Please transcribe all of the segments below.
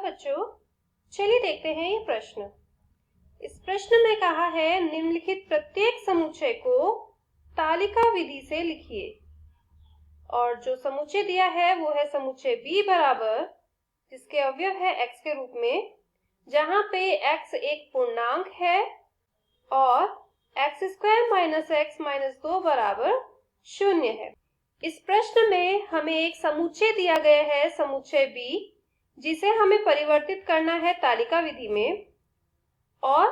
बच्चों, चलिए देखते हैं ये प्रश्न। इस प्रश्न में कहा है निम्नलिखित प्रत्येक समुच्चय को तालिका विधि से लिखिए। और जो समुच्चय दिया है वो है समुच्चय B बराबर, जिसके अवयव है x के रूप में, जहां पे x एक पूर्णांक है और x square minus x minus 2 बराबर 0 है। इस प्रश्न में हमें एक समुच्चय दिया गया है, समुच्चय B, जिसे हमें परिवर्तित करना है तालिका विधि में। और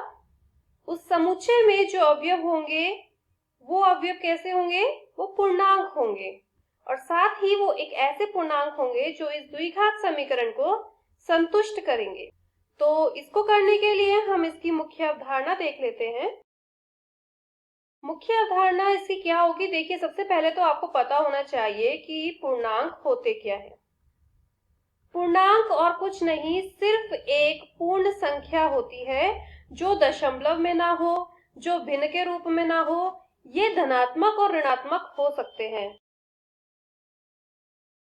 उस समुच्चय में जो अवयव होंगे वो अवयव कैसे होंगे? वो पूर्णांक होंगे और साथ ही वो एक ऐसे पूर्णांक होंगे जो इस द्विघात समीकरण को संतुष्ट करेंगे। तो इसको करने के लिए हम इसकी मुख्य अवधारणा देख लेते हैं। मुख्य अवधारणा इसकी क्या होगी? देखिए, सबसे पहले तो आपको पता होना चाहिए कि पूर्णांक होते क्या है। पूर्णांक और कुछ नहीं, सिर्फ एक पूर्ण संख्या होती है जो दशमलव में ना हो, जो भिन्न के रूप में ना हो। ये धनात्मक और ऋणात्मक हो सकते हैं,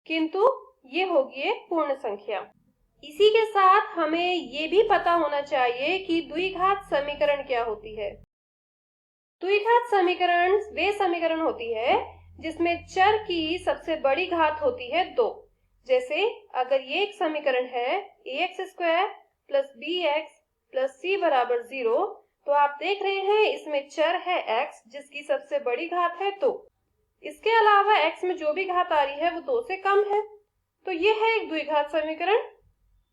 किंतु ये होगी एक पूर्ण संख्या। इसी के साथ हमें ये भी पता होना चाहिए कि द्विघात समीकरण क्या होती है। द्विघात समीकरण वे समीकरण होती है जिसमें चर की सबसे बड़ी घात होती है 2। जैसे अगर ये एक समीकरण है ax square plus bx plus c बराबर 0, तो आप देख रहे हैं इसमें चर है x जिसकी सबसे बड़ी घात है 2। इसके अलावा x में जो भी घात आ रही है वो 2 से कम है। तो ये है एक द्विघात समीकरण।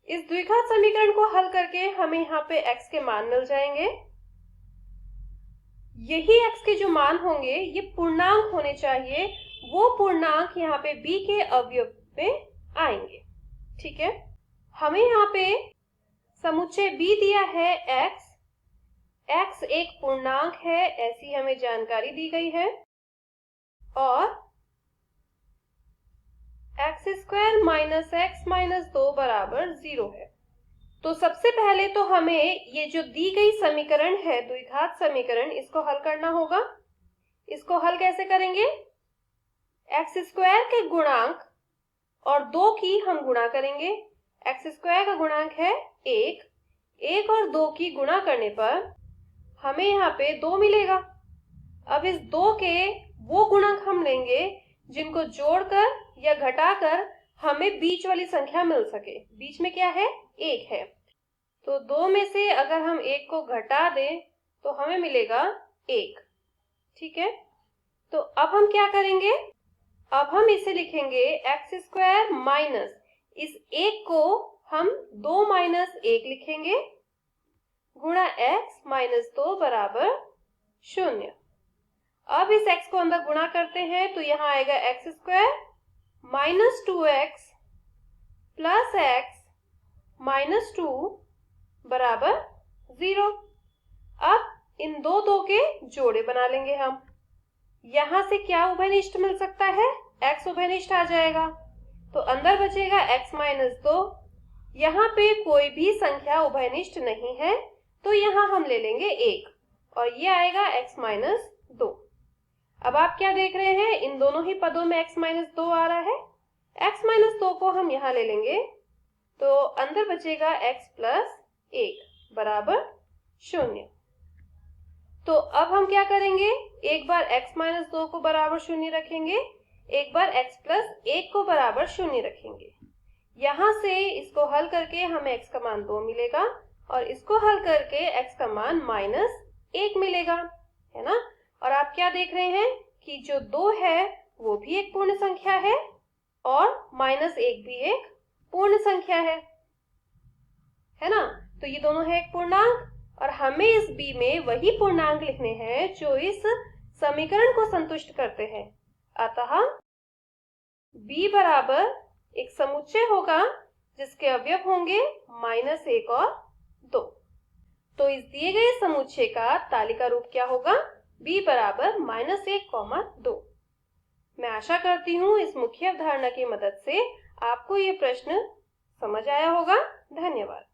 इस द्विघात समीकरण को हल करके हमें यहाँ पे x के मान मिल जाएंगे। यही x के जो मान होंगे ये पूर्णांक होने चाहिए, वो पूर्णांक यहाँ पे b के अवयव में आएंगे। ठीक है, हमें यहाँ पे समुच्चय B दिया है x एक पूर्णांक है, ऐसी हमें जानकारी दी गई है, और x square minus x minus 2 बराबर 0 है। तो सबसे पहले तो हमें ये जो दी गई समीकरण है द्विघात समीकरण, इसको हल करना होगा। इसको हल कैसे करेंगे? x स्क्वायर के गुणांक और 2 की हम गुणा करेंगे। x स्क्वायर का गुणांक है 1 और 2 की गुणा करने पर हमें यहाँ पे 2 मिलेगा। अब इस 2 के वो गुणांक हम लेंगे जिनको जोड़कर या घटाकर हमें बीच वाली संख्या मिल सके। बीच में क्या है? 1 है। तो 2 में से अगर हम 1 को घटा दें तो हमें मिलेगा 1। ठीक है, तो अब हम क्या करेंगे? अब हम इसे लिखेंगे x स्क्वायर माइनस इस 1 को हम 2 माइनस 1 लिखेंगे गुणा x माइनस 2 बराबर 0। अब इस x को अंदर गुणा करते हैं तो यहाँ आएगा x square minus 2x plus x minus 2 बराबर 0। अब इन दो के जोड़े बना लेंगे हम। यहां से क्या उभयनिष्ठ मिल सकता है? x उभयनिष्ठ आ जाएगा, तो अंदर बचेगा x माइनस 2। यहाँ पे कोई भी संख्या उभयनिष्ठ नहीं है, तो यहाँ हम ले लेंगे 1 और ये आएगा x माइनस 2। अब आप क्या देख रहे हैं? इन दोनों ही पदों में x माइनस 2 आ रहा है। x माइनस 2 को हम यहाँ ले लेंगे, तो अंदर बचेगा x प्लस 1 बराबर 0। तो अब हम क्या करेंगे? एक बार x माइनस 2 को बराबर 0 रखेंगे, एक बार x प्लस 1 को बराबर 0 रखेंगे। यहाँ से इसको हल करके हमें x का मान 2 मिलेगा और इसको हल करके x का मान माइनस 1 मिलेगा, है ना। और आप क्या देख रहे हैं कि जो 2 है वो भी एक पूर्ण संख्या है और माइनस 1 भी एक पूर्ण संख्या है ना। तो ये दोनों है एक पूर्णांक और हमें इस B में वही पूर्णांक लिखने हैं जो इस समीकरण को संतुष्ट करते हैं। अतः B बराबर एक समुच्चय होगा जिसके अवयव होंगे माइनस 1 और 2। तो इस दिए गए समुच्चय का तालिका रूप क्या होगा? B बराबर माइनस 1, 2। मैं आशा करती हूँ इस मुख्य अवधारणा की मदद से आपको ये प्रश्न समझ आया होगा। धन्यवाद।